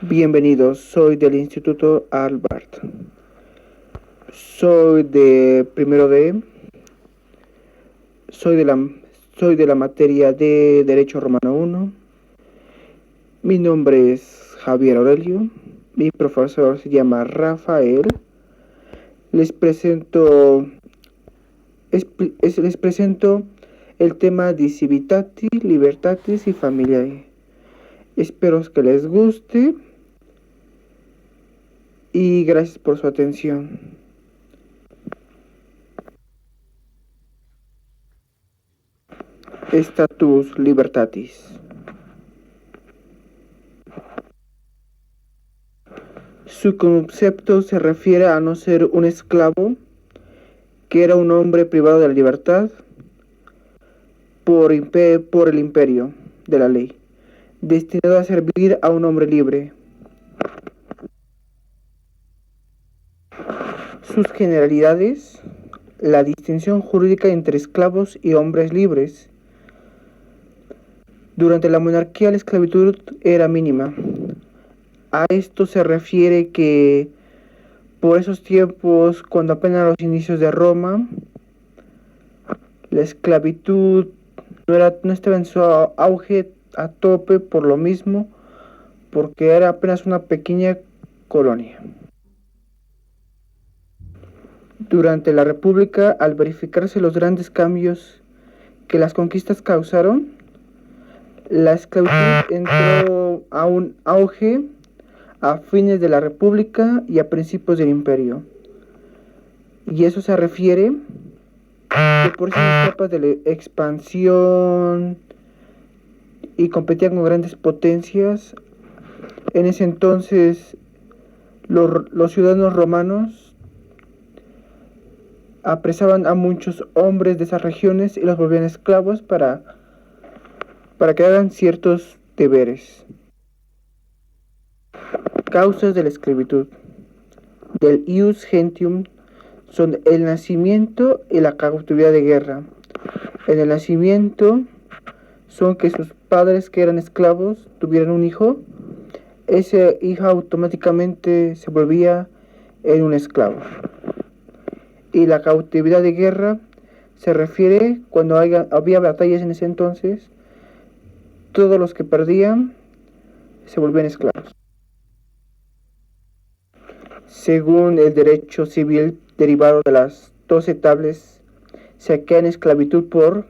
Bienvenidos, soy del Instituto Albert. Soy de primero D, soy de la, soy de la materia de Derecho Romano 1. Mi nombre es Javier Aurelio, mi profesor se llama Rafael. Les presento, les presento el tema de Civitatis, Libertatis y Familiae. Espero que les guste y gracias por su atención. Status Libertatis. Su concepto se refiere a no ser un esclavo, que era un hombre privado de la libertad por el imperio de la ley, destinado a servir a un hombre libre. Sus generalidades: la distinción jurídica entre esclavos y hombres libres. Durante la monarquía la esclavitud era mínima. A esto se refiere que por esos tiempos, cuando apenas los inicios de Roma, la esclavitud no estaba en su auge a tope por lo mismo, porque era apenas una pequeña colonia. Durante la República, al verificarse los grandes cambios que las conquistas causaron, la esclavitud entró a un auge a fines de la República y a principios del Imperio. Y eso se refiere que por esas etapas de la expansión y competían con grandes potencias, en ese entonces los ciudadanos romanos apresaban a muchos hombres de esas regiones y los volvían esclavos para que hagan ciertos deberes. Causas de la esclavitud. Del ius gentium son el nacimiento y la cautividad de guerra. En el nacimiento son que sus padres, que eran esclavos, tuvieran un hijo. Ese hijo automáticamente se volvía en un esclavo. Y la cautividad de guerra se refiere cuando había batallas en ese entonces, todos los que perdían se volvían esclavos. Según el derecho civil derivado de las 12 tablas, se queda en esclavitud por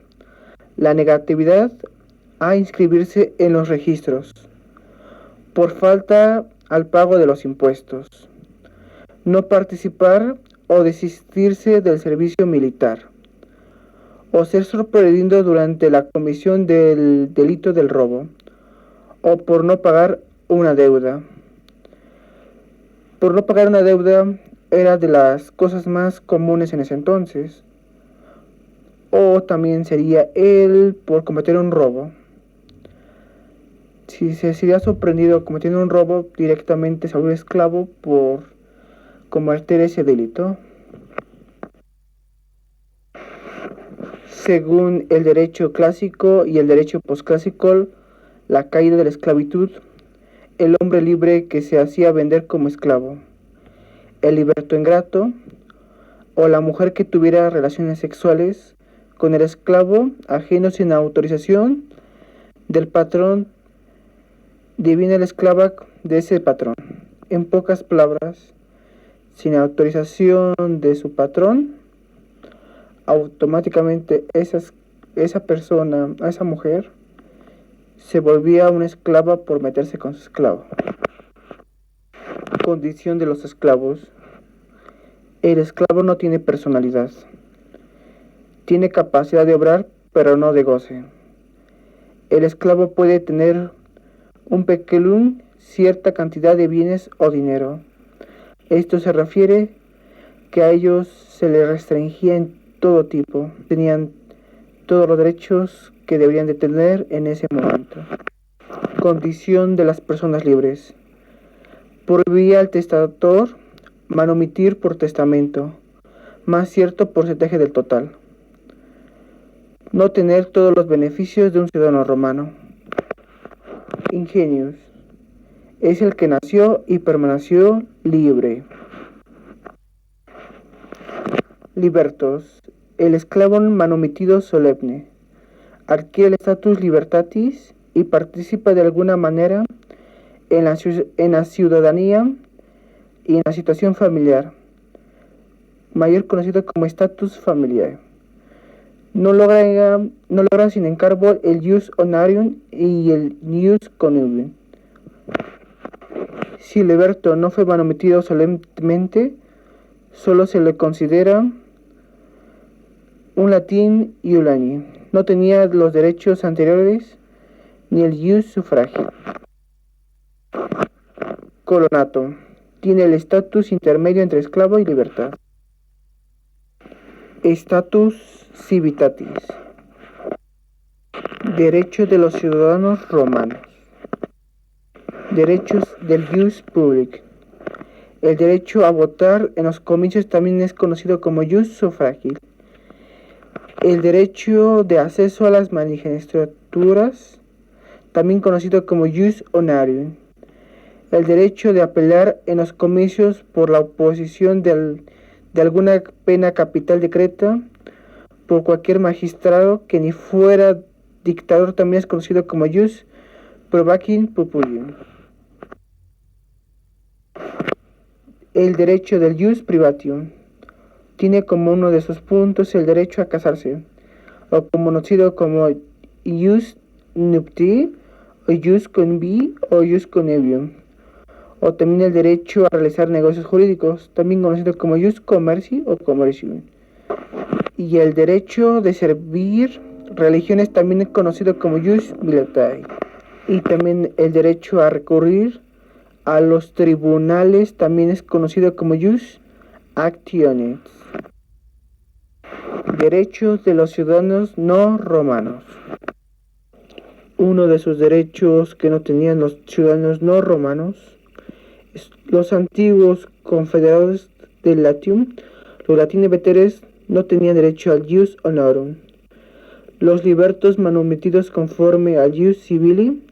la negatividad a inscribirse en los registros, por falta al pago de los impuestos, no participar o desistirse del servicio militar, o ser sorprendido durante la comisión del delito del robo, o por no pagar una deuda. Por no pagar una deuda era de las cosas más comunes en ese entonces. O también sería él por cometer un robo. Si se sería sorprendido cometiendo un robo, directamente se vuelve esclavo por cometer ese delito. Según el derecho clásico y el derecho posclásico, la caída de la esclavitud, el hombre libre que se hacía vender como esclavo, el liberto ingrato, o la mujer que tuviera relaciones sexuales con el esclavo ajeno sin autorización del patrón, deviene la esclava de ese patrón. En pocas palabras, sin autorización de su patrón, automáticamente esa persona, esa mujer, se volvía una esclava por meterse con su esclavo. Condición de los esclavos. El esclavo no tiene personalidad. Tiene capacidad de obrar, pero no de goce. El esclavo puede tener un peculum, cierta cantidad de bienes o dinero. Esto se refiere que a ellos se les restringía en todo tipo. Tenían todos los derechos que deberían de tener en ese momento. Condición de las personas libres. Prohibía al testador manumitir por testamento, más cierto porcentaje del total. No tener todos los beneficios de un ciudadano romano. Ingenius. es el que nació y permaneció libre. Libertos, el esclavo manumitido solemne, adquiere el status libertatis y participa de alguna manera en la ciudadanía y en la situación familiar, mayor conocido como status familiar. No logra sin encargo el jus honorarium y el jus connubium. Si liberto no fue manumitido solemnemente, solo se le considera un latín iuliani. No tenía los derechos anteriores ni el jus sufragio. Colonato. Tiene el estatus intermedio entre esclavo y libertad. Status civitatis. Derecho de los ciudadanos romanos. Derechos del jus public. El derecho a votar en los comicios también es conocido como jus suffragii. El derecho de acceso a las magistraturas, también conocido como jus honorarium. El derecho de apelar en los comicios por la oposición de alguna pena capital decreta por cualquier magistrado que ni fuera dictador, también es conocido como jus probacium populium. El derecho del jus privatium tiene como uno de sus puntos el derecho a casarse, o conocido como jus nuptii, o jus connubii, o jus connubium, o también el derecho a realizar negocios jurídicos, también conocido como jus commercii o commercium, y el derecho de servir religiones, también es conocido como jus militae, y también el derecho a recurrir a los tribunales, también es conocido como jus actionis. Derechos de los ciudadanos no romanos. Uno de sus derechos que no tenían los ciudadanos no romanos, los antiguos confederados del Latium, los latini veteres, no tenían derecho al jus honorum. Los libertos manumitidos conforme al jus civili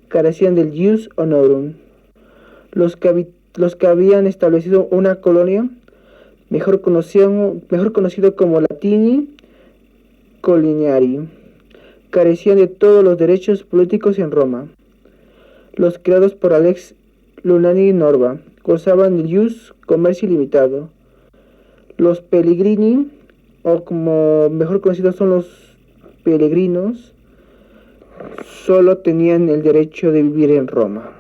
carecían del jus honorum. Los que habían establecido una colonia, mejor conocido como latini coloniari, carecían de todos los derechos políticos en Roma. Los creados por Alex Lunani Norba gozaban del jus commercii limitado. Los pellegrini, o como mejor conocidos son los peregrinos, solo tenían el derecho de vivir en Roma.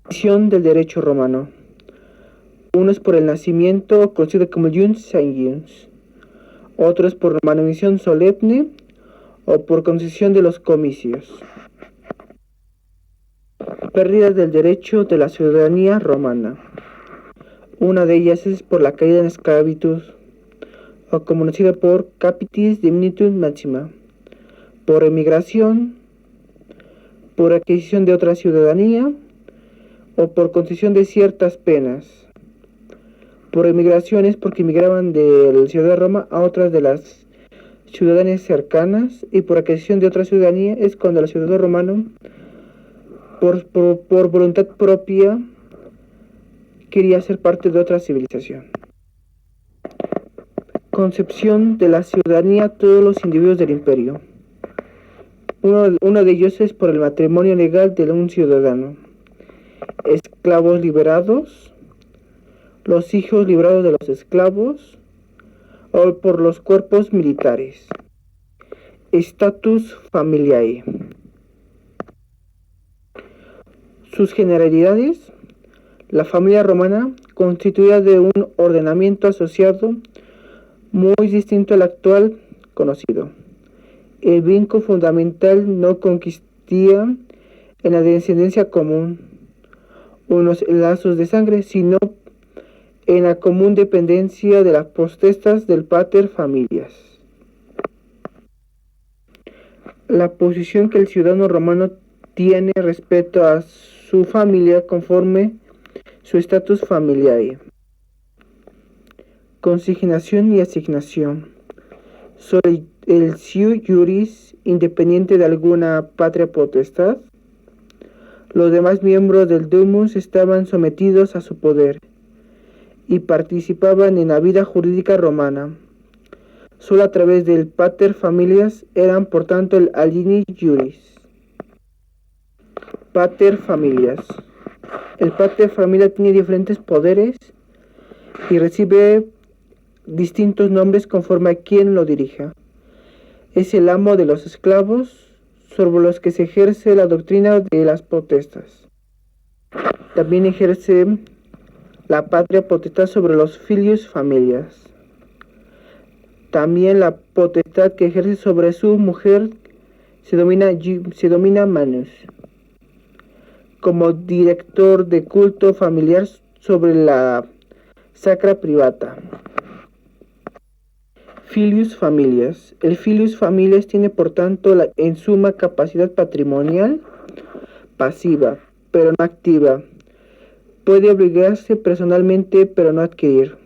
Definición del derecho romano. Uno es por el nacimiento, conocido como jus sanguinis. Otro es por manumición solemne o por concesión de los comicios. Pérdidas del derecho de la ciudadanía romana. Una de ellas es por la caída en esclavitud, o conocida por capitis diminitum maxima, por emigración, por adquisición de otra ciudadanía, o por concesión de ciertas penas. Por emigraciones, porque emigraban de la ciudad de Roma a otras de las ciudades cercanas, y por adquisición de otra ciudadanía es cuando el ciudadano romano, por voluntad propia, quería ser parte de otra civilización. Concepción de la ciudadanía a todos los individuos del imperio. Uno de ellos es por el matrimonio legal de un ciudadano. Esclavos liberados, los hijos liberados de los esclavos, o por los cuerpos militares. Status familiae. Sus generalidades. La familia romana constituía de un ordenamiento asociado muy distinto al actual conocido. El vínculo fundamental no consistía en la descendencia común, unos lazos de sangre, sino en la común dependencia de las potestas del pater familias. La posición que el ciudadano romano tiene respecto a su familia conforme su estatus familiae. Consignación y asignación. Sobre el sui juris independiente de alguna patria potestad. Los demás miembros del Domus estaban sometidos a su poder y participaban en la vida jurídica romana. Solo a través del pater familias eran por tanto el alieni juris. Pater familias. El pater familia tiene diferentes poderes y recibe distintos nombres conforme a quien lo dirija. Es el amo de los esclavos sobre los que se ejerce la doctrina de las potestas. También ejerce la patria potestad sobre los filius familias. También la potestad que ejerce sobre su mujer se domina manus. Como director de culto familiar sobre la sacra privata. Filius familias. El filius familias tiene por tanto en suma capacidad patrimonial pasiva, pero no activa. Puede obligarse personalmente, pero no adquirir.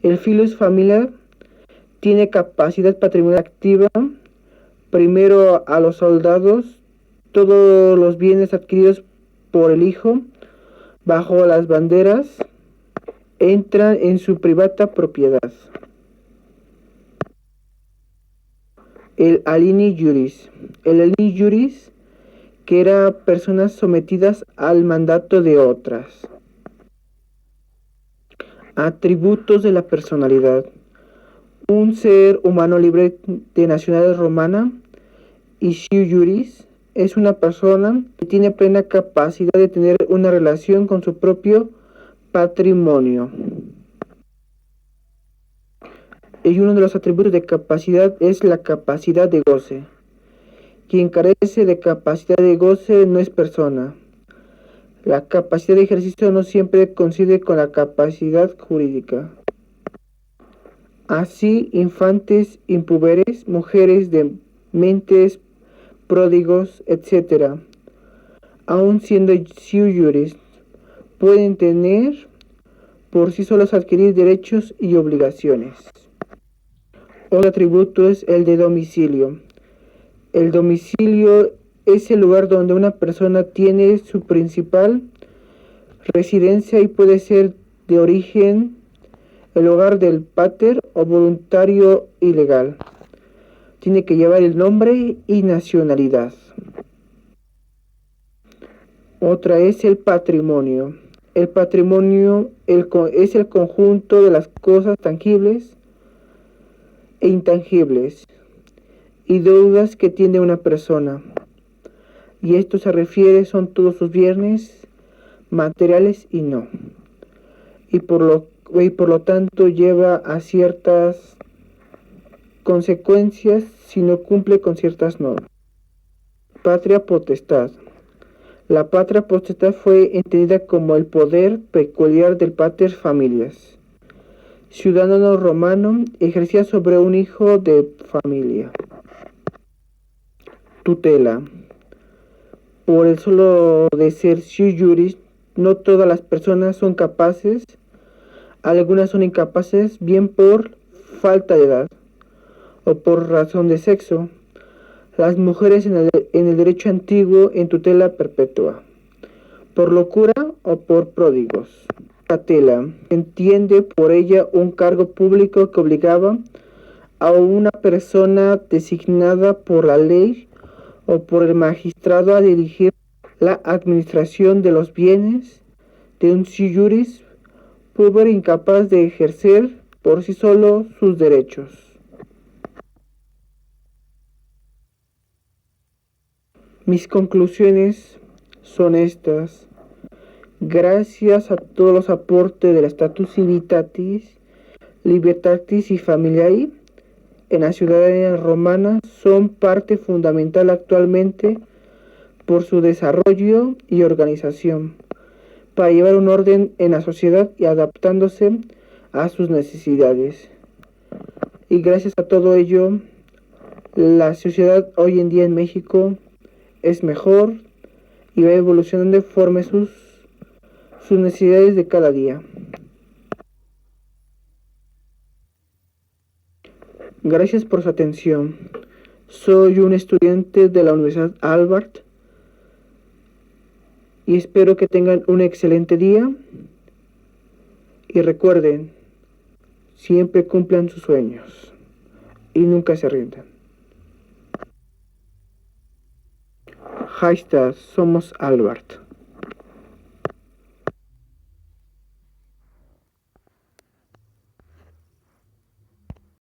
El filius familia tiene capacidad patrimonial activa. Primero a los soldados, todos los bienes adquiridos por el hijo, bajo las banderas, entran en su privata propiedad. El alieni juris. El alieni juris, que era personas sometidas al mandato de otras. Atributos de la personalidad. Un ser humano libre de nacionalidad romana, y sui juris, es una persona que tiene plena capacidad de tener una relación con su propio patrimonio. Y uno de los atributos de capacidad es la capacidad de goce. Quien carece de capacidad de goce no es persona. La capacidad de ejercicio no siempre coincide con la capacidad jurídica. Así, infantes, impúberes, mujeres de mentes, pródigos, etc., aun siendo sui juris, pueden tener por sí solos adquirir derechos y obligaciones. Otro atributo es el de domicilio. El domicilio es el lugar donde una persona tiene su principal residencia y puede ser de origen el hogar del pater o voluntario ilegal. Tiene que llevar el nombre y nacionalidad. Otra es el patrimonio. El patrimonio es el conjunto de las cosas tangibles e intangibles y deudas que tiene una persona. Y esto se refiere, son todos sus bienes materiales y no. Y por lo tanto lleva a ciertas consecuencias si no cumple con ciertas normas. Patria potestad. La patria potestad fue entendida como el poder peculiar del pater familias. Ciudadano romano, ejercía sobre un hijo de familia. Tutela. Por el solo de ser sui juris, no todas las personas son capaces, algunas son incapaces, bien por falta de edad o por razón de sexo. Las mujeres en el derecho antiguo en tutela perpetua, por locura o por pródigos. Catela entiende por ella un cargo público que obligaba a una persona designada por la ley o por el magistrado a dirigir la administración de los bienes de un sui juris pobre incapaz de ejercer por sí solo sus derechos. Mis conclusiones son estas. Gracias a todos los aportes del Status Civitatis, Libertatis y Familiae en la ciudadanía romana son parte fundamental actualmente por su desarrollo y organización para llevar un orden en la sociedad y adaptándose a sus necesidades. Y gracias a todo ello, la sociedad hoy en día en México es mejor y va evolucionando conforme sus necesidades de cada día. Gracias por su atención. Soy un estudiante de la Universidad Albert y espero que tengan un excelente día y recuerden, siempre cumplan sus sueños y nunca se rindan. Hashtag Somos Albert.